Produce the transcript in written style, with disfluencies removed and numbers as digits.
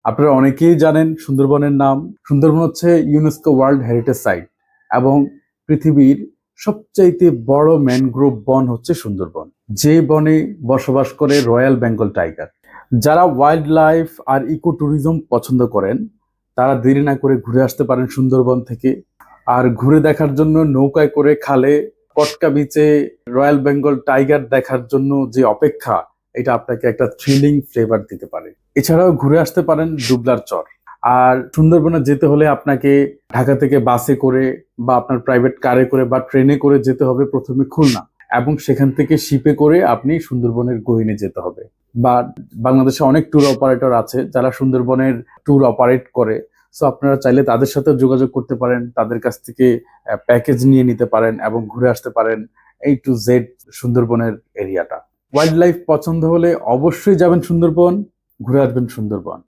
আপনারা অনেকেই জানেন সুন্দরবনের নাম। সুন্দরবন হচ্ছে ইউনেস্কো ওয়ার্ল্ড হেরিটেজ সাইট এবং পৃথিবীর সবচাইতে বড় ম্যানগ্রোভ বন হচ্ছে সুন্দরবন, যে বনে বসবাস করে রয়্যাল বেঙ্গল টাইগার। যারা ওয়াইল্ড লাইফ আর ইকো ট্যুরিজম পছন্দ করেন তারা দেরি না করে ঘুরে আসতে পারেন সুন্দরবন থেকে। আর ঘুরে দেখার জন্য নৌকায় করে খালে কটকা বিচে রয়্যাল বেঙ্গল টাইগার দেখার জন্য যে অপেক্ষা, এটা আপনাকে একটা থ্রিলিং ফ্লেভার দিতে পারে। এছাড়াও ঘুরে আসতে পারেন ডুবলার চর। আর সুন্দরবনে যেতে হলে আপনাকে ঢাকা থেকে বাসে করে বা আপনার প্রাইভেট কারে করে বা ট্রেনে করে যেতে হবে প্রথমে খুলনা, এবং সেখান থেকে শিপে করে আপনি সুন্দরবনের গহীনে যেতে হবে। বা বাংলাদেশে অনেক ট্যুর অপারেটর আছে যারা সুন্দরবনের ট্যুর অপারেট করে। সো আপনারা চাইলে তাদের সাথে যোগাযোগ করতে পারেন, তাদের কাছ থেকে প্যাকেজ নিয়ে নিতে পারেন এবং ঘুরে আসতে পারেন A to Z সুন্দরবনের এরিয়াটা। ওয়াইল্ড লাইফ পছন্দ হলে অবশ্যই যাবেন সুন্দরবন, ঘুরে আসবেন সুন্দরবন।